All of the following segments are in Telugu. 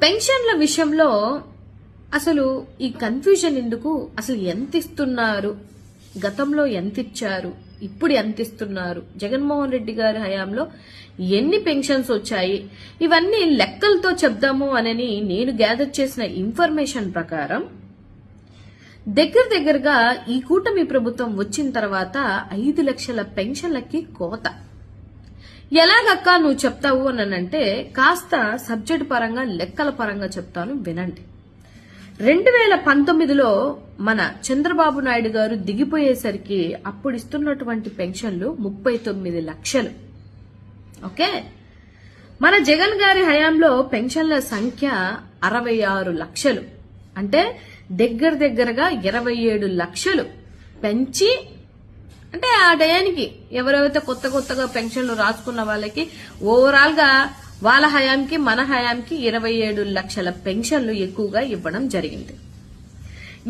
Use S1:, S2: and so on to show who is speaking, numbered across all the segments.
S1: పెన్షన్ల విషయంలో అసలు ఈ కన్ఫ్యూజన్ ఎందుకు? అసలు ఎంత ఇస్తున్నారు, గతంలో ఎంత ఇచ్చారు, ఇప్పుడు ఎంత ఇస్తున్నారు, జగన్మోహన్ రెడ్డి గారి హయాంలో ఎన్ని పెన్షన్స్ వచ్చాయి, ఇవన్నీ లెక్కలతో చెప్దాము అని నేను గ్యాదర్ చేసిన ఇన్ఫర్మేషన్ ప్రకారం దగ్గరగా ఈ కూటమి ప్రభుత్వం వచ్చిన తర్వాత 5 లక్షల పెన్షన్లకి కోత. ఎలాగక్క నువ్వు చెప్తావు అనంటే కాస్త సబ్జెక్ట్ పరంగా లెక్కల పరంగా చెప్తాను వినండి. 2019లో మన చంద్రబాబు నాయుడు గారు దిగిపోయేసరికి అప్పుడు ఇస్తున్నటువంటి పెన్షన్లు 39 లక్షలు. ఓకే, మన జగన్ గారి హయాంలో పెన్షన్ల సంఖ్య 66 లక్షలు. అంటే దగ్గరగా 27 లక్షలు పెంచి, అంటే ఆ టయానికి ఎవరైతే కొత్తగా పెన్షన్లు రాసుకున్న వాళ్ళకి ఓవరాల్ గా వాళ్ళ హయాంకి మన హయాంకి 27 లక్షల పెన్షన్లు ఎక్కువగా ఇవ్వడం జరిగింది.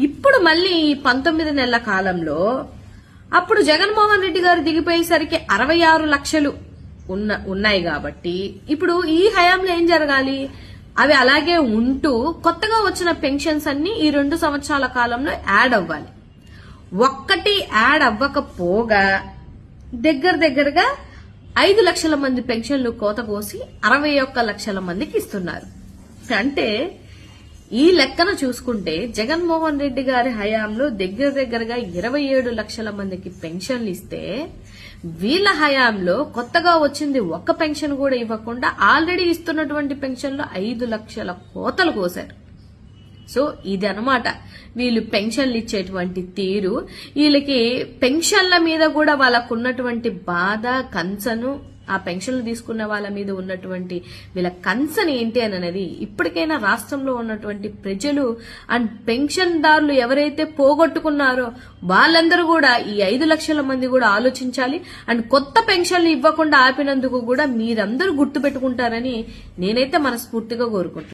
S1: ఇప్పుడు మళ్ళీ 19 నెలల కాలంలో అప్పుడు జగన్మోహన్ రెడ్డి గారు దిగిపోయేసరికి 66 లక్షలు ఉన్నాయి కాబట్టి ఇప్పుడు ఈ హయాంలో ఏం జరగాలి? అవి అలాగే ఉంటూ కొత్తగా వచ్చిన పెన్షన్స్ అన్ని ఈ 2 సంవత్సరాల కాలంలో యాడ్ అవ్వాలి. ఒక్కటి యాడ్ అవ్వకపోగా దగ్గరగా 5 లక్షల మంది పెన్షన్లు కోత కోసి 61 లక్షల మందికి ఇస్తున్నారు. అంటే ఈ లెక్కన చూసుకుంటే జగన్మోహన్ రెడ్డి గారి హయాంలో దగ్గరగా 27 లక్షల మందికి పెన్షన్లు ఇస్తే వీళ్ళ హయాంలో కొత్తగా వచ్చింది ఒక్క పెన్షన్ కూడా ఇవ్వకుండా ఆల్రెడీ ఇస్తున్నటువంటి పెన్షన్లు 5 లక్షల కోతలు కోసారు. సో ఇది అన్నమాట వీళ్ళు పెన్షన్లు ఇచ్చేటువంటి తీరు. వీళ్ళకి పెన్షన్ల మీద కూడా వాళ్ళకు ఉన్నటువంటి బాధ, కన్సర్న్, ఆ పెన్షన్లు తీసుకున్న వాళ్ళ మీద ఉన్నటువంటి వీళ్ళ కన్సర్న్ ఏంటి అనేది ఇప్పటికైనా రాష్ట్రంలో ఉన్నటువంటి ప్రజలు అండ్ పెన్షన్దారులు ఎవరైతే పోగొట్టుకున్నారో వాళ్ళందరూ కూడా ఈ 5 లక్షల మంది కూడా ఆలోచించాలి. అండ్ కొత్త పెన్షన్లు ఇవ్వకుండా ఆపినందుకు కూడా మీరందరూ గుర్తుపెట్టుకుంటారని నేనైతే మనస్ఫూర్తిగా కోరుకుంటున్నాను.